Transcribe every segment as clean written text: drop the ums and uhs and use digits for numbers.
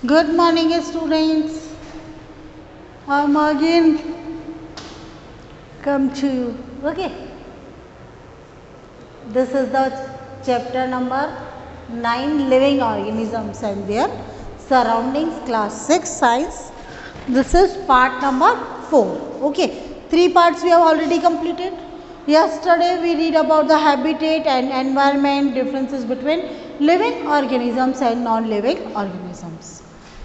Good morning, students. I'm again come to you. Okay. This is the chapter number 9, living organisms and their surroundings, class 6 science. This is part number 4. Okay. 3 parts we have already completed. Yesterday we read about the habitat and environment, differences between living organisms and non-living organisms.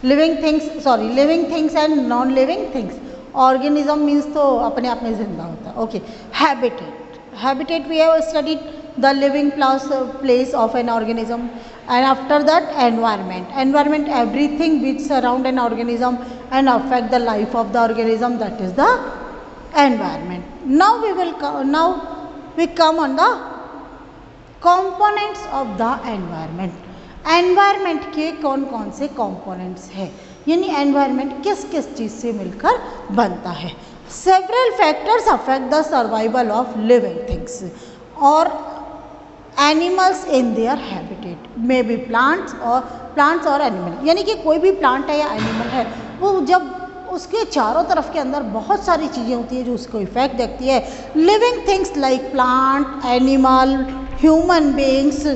Living things and non living things. Organism means तो अपने आप में जिंदा होता है. Okay. Habitat we have studied the living place of an organism and after that environment everything which surround an organism and affect the life of the organism, that is the environment. Now we come on the components of the environment. Environment के कौन कौन से components हैं, यानी environment किस किस चीज़ से मिलकर बनता है. Several factors affect the survival of living things और animals in their habitat, may be plants और एनिमल. यानी कि कोई भी प्लांट है या एनिमल है, वो जब उसके चारों तरफ के अंदर बहुत सारी चीज़ें होती हैं जो उसको इफेक्ट देखती है. Living things like plant, animal, human beings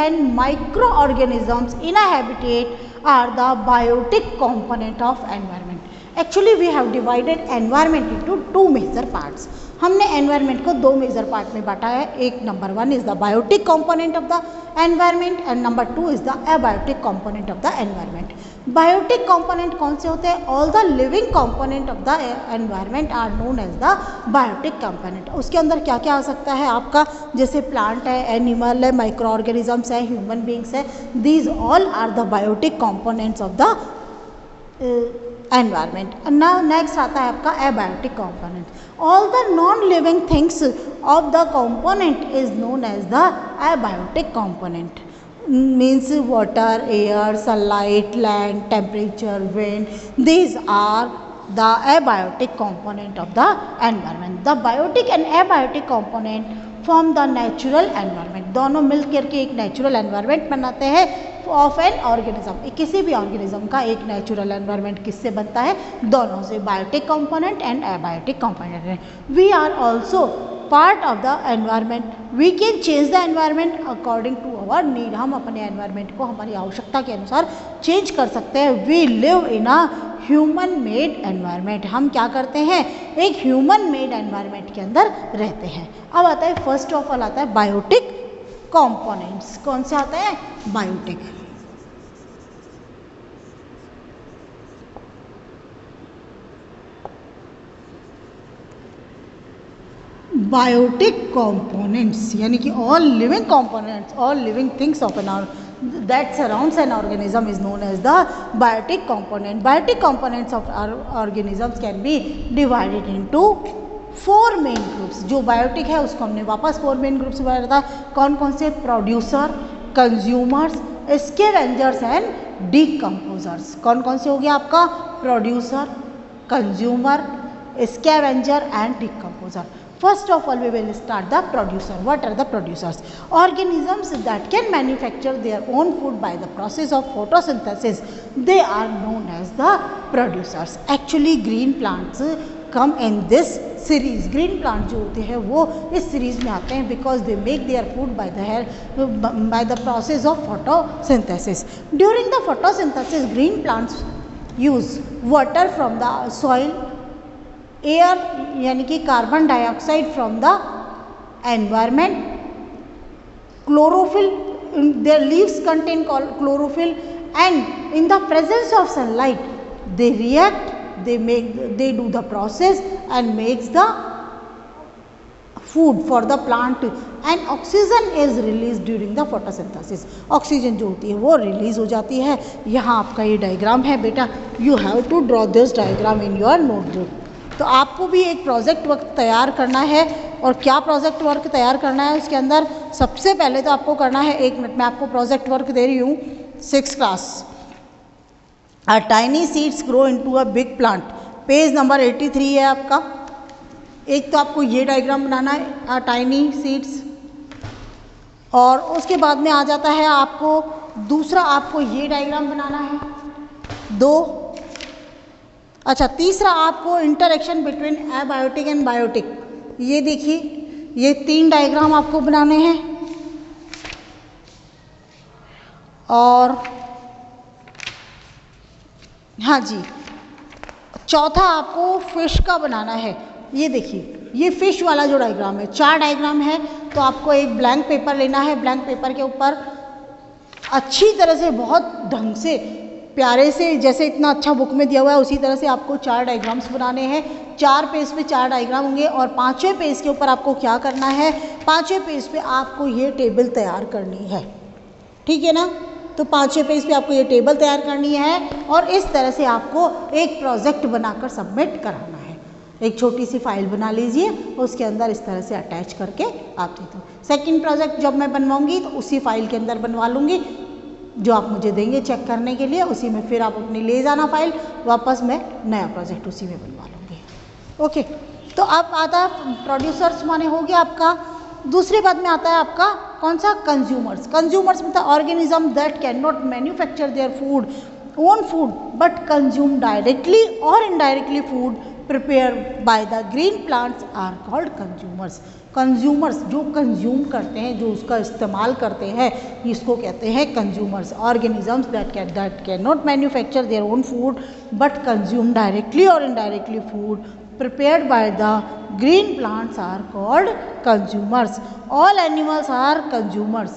and microorganisms in a habitat are the biotic component of environment. Actually we have divided environment into 2 major parts. हमने एनवायरनमेंट को 2 मेजर पार्ट में बांटा है. एक number 1 is the biotic component of the environment and number 2 is the abiotic component of the environment. Biotic component कौन से होते हैं? All the living component of the environment are known as the biotic component. उसके अंदर क्या क्या आ सकता है आपका? जैसे प्लांट है, एनिमल है, माइक्रो ऑर्गेनिजम्स है, ह्यूमन बींग्स है. These all are the biotic components of the environment. Now next आता है आपका abiotic component. All the non living things of the component is known as the abiotic component. Means water, air, sunlight, land, temperature, wind, these are the abiotic component of the environment. The biotic and abiotic component form the natural environment. दोनों मिल करके एक natural environment बनाते हैं of an organism. किसी भी organism का एक natural environment किससे बनता है? दोनों से, biotic component and abiotic component. We are also part of the environment. We can change the environment according to our need. हम अपने एनवायरनमेंट को हमारी आवश्यकता के अनुसार चेंज कर सकते हैं. We live in a human made environment. हम क्या करते हैं? एक ह्यूमन मेड एनवायरनमेंट के अंदर रहते हैं. अब आता है फर्स्ट ऑफ ऑल आता है बायोटिक कंपोनेंट्स. कौन से आता है? बायोटिक. बायोटिक कंपोनेंट्स यानी कि all living components, all living things of an that surrounds an organism is known as the biotic component. Biotic components of our organisms can be divided into 4 main groups. जो biotic है उसको हमने वापस 4 main groups में बांटा था. कौन कौन से? Producer, consumers, scavengers and decomposers. कौन कौन से हो गया आपका? Producer, consumer, scavenger and decomposer. First of all, we will start the producer. What are the producers? Organisms that can manufacture their own food by the process of photosynthesis. They are known as the producers. Actually, green plants come in this series. Green plants जो होते हैं वो इस series में आते हैं because they make their food by the process of photosynthesis. During the photosynthesis, green plants use water from the soil, air यानी कि carbon dioxide from the environment, chlorophyll, there leaves contain chlorophyll and in the presence of sunlight they react, they do the process and makes the food for the plant and oxygen is release during the photosynthesis. Oxygen जो होती है वो release हो जाती है. यहाँ आपका ये डायग्राम है बेटा. You have to draw this diagram in your notebook. तो आपको भी एक प्रोजेक्ट वर्क तैयार करना है. और क्या प्रोजेक्ट वर्क तैयार करना है उसके अंदर? सबसे पहले तो आपको करना है, 1 मिनट में आपको प्रोजेक्ट वर्क दे रही हूँ. 6th class, a tiny seeds grow into a big plant. Page number 83 है आपका. एक तो आपको ये डायग्राम बनाना है, अ टाइनी सीड्स, और उसके बाद में आ जाता है आपको दूसरा आपको ये डायग्राम बनाना है, 2। अच्छा, तीसरा आपको interaction between abiotic and biotic, ये देखिए ये 3 डायग्राम आपको बनाने हैं। और हाँ जी, चौथा आपको फिश का बनाना है। ये देखिए ये फिश वाला जो डायग्राम है, 4 डायग्राम है, तो आपको एक ब्लैंक पेपर लेना है। ब्लैंक पेपर के ऊपर अच्छी तरह से, बहुत ढंग से, प्यारे से, जैसे इतना अच्छा बुक में दिया हुआ है उसी तरह से आपको 4 डायग्राम्स बनाने हैं। 4 पेज पे 4 डायग्राम होंगे और 5वें पेज के ऊपर आपको क्या करना है, 5वें पेज पे आपको ये टेबल तैयार करनी है, ठीक है ना। तो 5वें पेज पे आपको ये टेबल तैयार करनी है और इस तरह से आपको एक प्रोजेक्ट बनाकर सबमिट कराना है। एक छोटी सी फाइल बना लीजिए, उसके अंदर इस तरह से अटैच करके आप दे दो। सेकेंड प्रोजेक्ट जब मैं बनवाऊंगी तो उसी फाइल के अंदर बनवा लूँगी, जो आप मुझे देंगे चेक करने के लिए, उसी में फिर आप अपनी ले जाना फाइल वापस, मैं नया प्रोजेक्ट उसी में बनवा लूँगी। ओके, तो अब आता है प्रोड्यूसर्स, माने हो गया आपका। दूसरी बात में आता है आपका कौन सा, कंज्यूमर्स। कंज्यूमर्स मतलब organism that can not manufacture their food, own food, but consume directly और indirectly food prepare by the green plants are called consumers. Consumers जो कंज्यूम करते हैं, जो उसका इस्तेमाल करते हैं, इसको कहते हैं consumers. Organisms that can not manufacture their own food but consume directly और indirectly food prepared by the green plants are called consumers. All animals are consumers.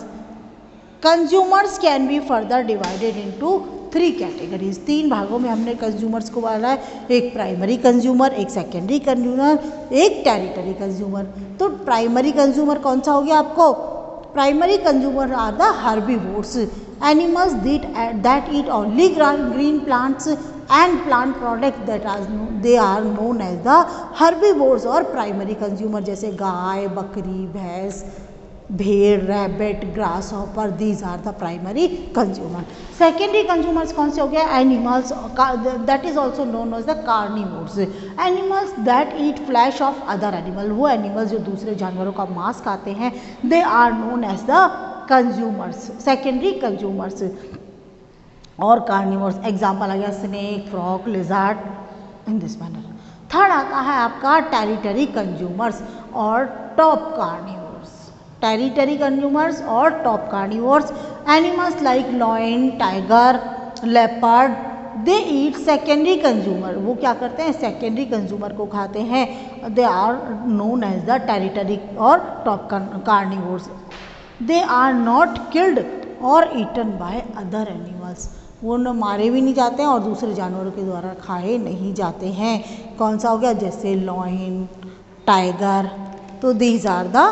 Consumers can be further divided into 3 categories. 3 भागों में हमने consumers को बांटा है, एक primary consumer, एक secondary consumer, एक टेरिटरी कंज्यूमर। तो प्राइमरी कंज्यूमर कौन सा हो गया आपको, primary consumer are the herbivores, animals that eat only green plants and plant products they are known as the herbivores और प्राइमरी कंज्यूमर, जैसे गाय, बकरी, भैंस, भेड़, rabbit, grasshopper, these are the primary consumer. Secondary consumers कौन से हो गया, animals that is also known as the carnivores, animals that eat flesh of other animal, वो एनिमल्स जो दूसरे जानवरों का मांस खाते हैं, they are known as the consumers, secondary consumers. और कार्निवोर्स एग्जाम्पल आ गया snake, frog, lizard, in this manner. Third आता है आपका टेरिटरी कंज्यूमर्स और टॉप कार्निवोर्स। टेरिटरी कंज्यूमर्स और top carnivores, animals like lion, tiger, leopard, they eat secondary consumer, वो क्या करते हैं, सेकेंडरी कंज्यूमर को खाते हैं, they are known as the territory और top carnivores. They are not killed और ईटन बाय अदर एनिमल्स, वो न मारे भी नहीं जाते हैं और दूसरे जानवरों के द्वारा खाए नहीं जाते हैं। कौन सा हो गया, जैसे लॉयन, टाइगर, तो these are the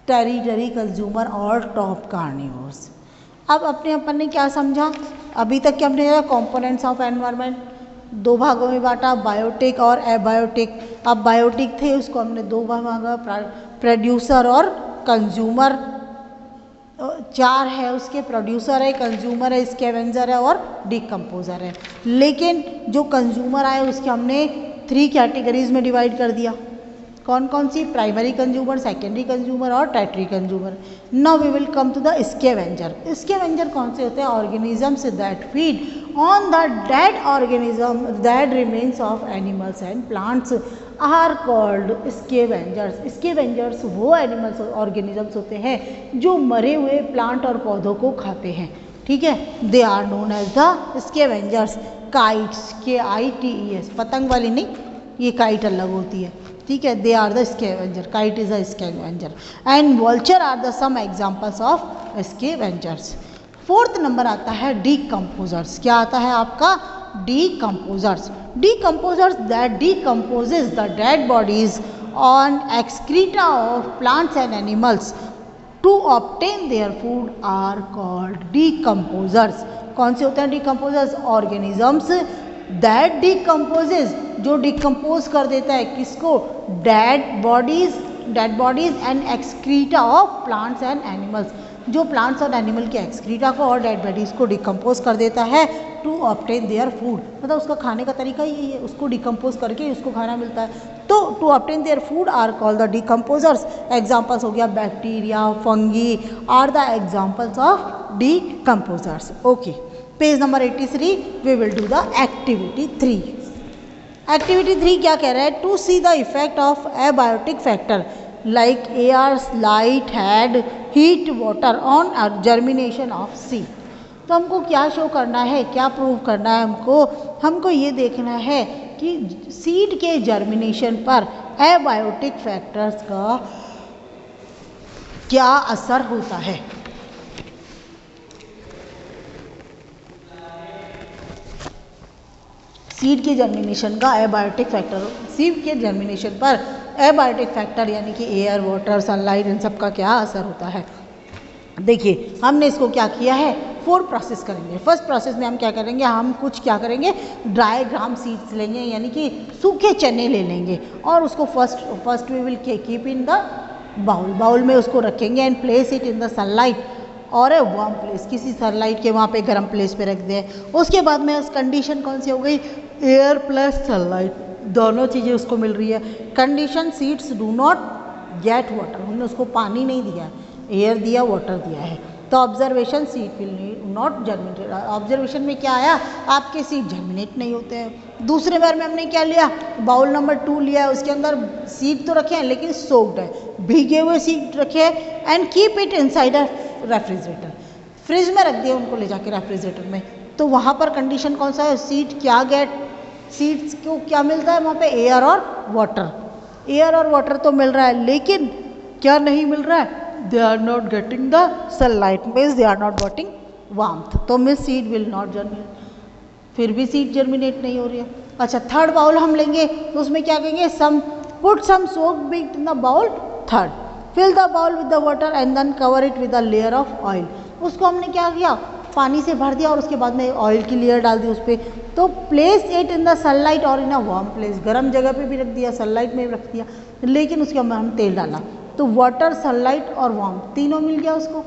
tertiary consumer और टॉप कार्निवोर्स। अब अपने अपन ने क्या समझा, अभी तक क्या हमने कंपोनेंट्स ऑफ एनवायरनमेंट 2 भागों में बांटा, बायोटिक और एबायोटिक। अब बायोटिक थे उसको हमने 2 भागा, प्रोड्यूसर और कंज्यूमर। 4 है उसके, प्रोड्यूसर है, कंज्यूमर है, स्कैवेंजर है और डिकम्पोजर है। लेकिन जो कंज्यूमर आए उसके हमने 3 कैटेगरीज में डिवाइड कर दिया, कौन कौन सी, प्राइमरी कंज्यूमर, सेकेंडरी कंज्यूमर और tertiary consumer. Now we will come to the scavenger. Scavenger कौन से होते हैं, organisms that feed on the dead organism that remains of animals and plants are called scavengers. Scavengers वो animals organisms होते हैं जो मरे हुए प्लांट और पौधों को खाते हैं, ठीक है। They are known as the scavengers. Kites, KITES, पतंग वाली नहीं, ये काइट अलग होती है, ठीक है। They are the scavenger, kite is a scavenger and vulture are the some examples of scavengers. 4th number आता है डिकम्पोजर्स। क्या आता है आपका, decomposers. Decomposers that decomposes the dead bodies on excreta of plants and animals to obtain their food are called decomposers. कौन से होते हैं decomposers, organisms that decomposes, जो डिकम्पोज कर देता है किसको, dead bodies and excreta of plants and animals. जो प्लांट्स और एनिमल के एक्सक्रीटा को और डेड बॉडीज को डिकम्पोज कर देता है टू ऑब्टेन देयर फूड। मतलब उसका खाने का तरीका यही है, उसको डिकम्पोज करके उसको खाना मिलता है। तो to obtain their food are called the decomposers. Examples हो गया bacteria, fungi are the examples of decomposers. Okay, page number 83 we will do the activity 3। Activity 3 क्या कह रहा है? To see the effect of abiotic factor like air, light, head, heat, water on germination of seed. तो हमको क्या show करना है, क्या प्रूव करना है? हमको ये देखना है कि सीड के जर्मिनेशन पर एबायोटिक फैक्टर्स का क्या असर होता है। सीड के जर्मिनेशन का एबायोटिक फैक्टर, सीड के जर्मिनेशन पर एबायोटिक फैक्टर यानी कि एयर, वाटर, सनलाइट, इन सब का क्या असर होता है। देखिए हमने इसको क्या किया है, 4 प्रोसेस करेंगे। फर्स्ट प्रोसेस में हम क्या करेंगे, हम कुछ क्या करेंगे, ड्राई ग्राम सीड्स लेंगे यानी कि सूखे चने ले लेंगे और उसको first we will keep in the bowl में उसको रखेंगे and place it in the sunlight और ए वार्म प्लेस, किसी सनलाइट के वहाँ पे गर्म प्लेस पे रख दें। उसके बाद में कंडीशन कौन सी हो गई, एयर प्लस सनलाइट, दोनों चीज़ें उसको मिल रही है। Condition seeds do not get water, हमने उसको पानी नहीं दिया, एयर दिया, वाटर दिया है। तो observation seed will not germinate. Observation में क्या आया, आपके सीड जर्मिनेट नहीं होते हैं। दूसरे बार में हमने क्या लिया, बाउल नंबर 2 लिया है, उसके अंदर सीड तो रखे हैं लेकिन सोक्ड है, भीगे हुए सीड रखे हैं and keep it inside a refrigerator, fridge में रख दिया उनको ले जाके रेफ्रिजरेटर में। तो वहाँ पर कंडीशन कौन सा है, सीड क्या सीड्स को क्या मिलता है वहाँ पे, एयर और वाटर। एयर और वाटर तो मिल रहा है लेकिन क्या नहीं मिल रहा है, they are not getting the sunlight, means they are not getting warmth, तो means seed will not germinate, फिर भी सीड जर्मिनेट नहीं हो रही है। अच्छा, थर्ड बाउल हम लेंगे तो उसमें क्या कहेंगे, put some soaked beat in the bowl third, fill the bowl with the water and then cover it with a layer of oil. उसको हमने क्या किया, पानी से भर दिया और उसके बाद में ऑयल की लेयर डाल दी उस पर। तो place it in the sunlight और इन अ वार्म प्लेस, गर्म जगह पे भी रख दिया, सनलाइट में भी रख दिया, लेकिन उसके बाद हम तेल डाला तो वाटर, सनलाइट और वार्म तीनों मिल गया उसको,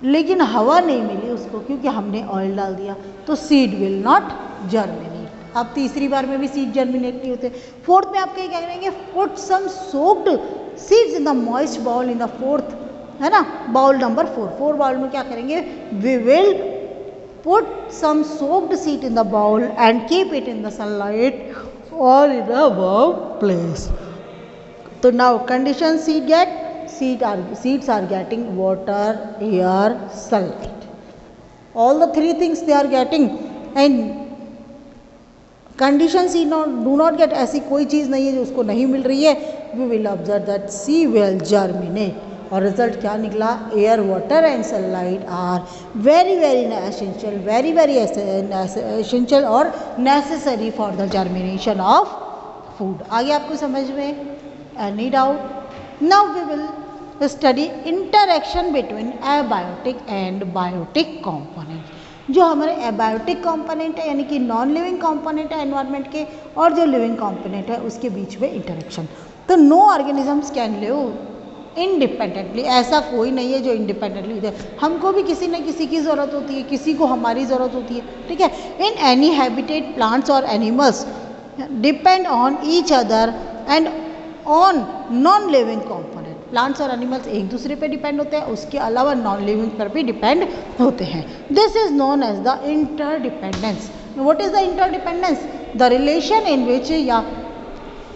लेकिन हवा नहीं मिली उसको क्योंकि हमने ऑयल डाल दिया। तो सीड विल नॉट जर्मिनेट। अब तीसरी बार में भी सीड जर्मिनेट नहीं होते। फोर्थ में आप क्या करेंगे, put some soaked seeds in the moist bowl in the fourth, है ना, बाउल नंबर 4 बाउल में क्या करेंगे, we will put some soaked seed in the bowl and keep it in the sunlight और इन अ वार्म प्लेस। तो now condition seeds are getting water, air, sunlight, all the 3 things they are getting, and condition seed do not get, ऐसी कोई चीज़ नहीं है जो उसको नहीं मिल रही है। we will observe that seed will germinate, और रिजल्ट क्या निकला, air, water and sunlight are very essential, very essential और necessary for the germination of food. आगे आपको समझ में, any doubt? Now we will study interaction between abiotic and biotic component. जो हमारे एबायोटिक कॉम्पोनेंट है यानी कि नॉन लिविंग कॉम्पोनेंट है एनवायरनमेंट के, और जो लिविंग कॉम्पोनेंट है उसके बीच में इंटरेक्शन। तो no organisms can live independently, ऐसा कोई नहीं है जो इंडिपेंडेंटली है, हमको भी किसी न किसी की ज़रूरत होती है, किसी को हमारी ज़रूरत होती है, ठीक है। इन एनी हैबिटेट प्लांट्स और animals depend on each other and on non living component. Plants और एनिमल्स एक दूसरे पे डिपेंड होते हैं, उसके अलावा नॉन लिविंग पर भी डिपेंड होते हैं। This is known as the interdependence. What is the interdependence, the relation in which या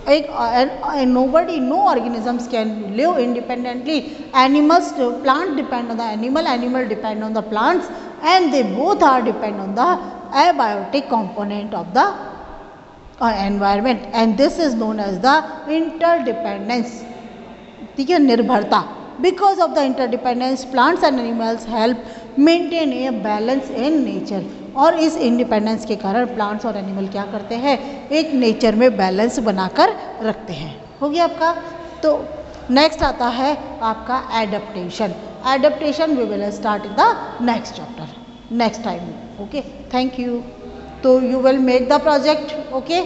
no organisms can live independently. Plant depend on the animal depend on the plants, and they both are depend on the abiotic component of the environment, and this is known as the interdependence. ठीक है, निर्भरता। Because of the interdependence, plants and animals help maintain a balance in nature. और इस independence के कारण plants और animal क्या करते हैं, एक नेचर में बैलेंस बनाकर रखते हैं। हो गया आपका। तो नेक्स्ट आता है आपका adaptation. Adaptation we will start in the next chapter, next time. Okay, thank you. तो you will make the project, okay.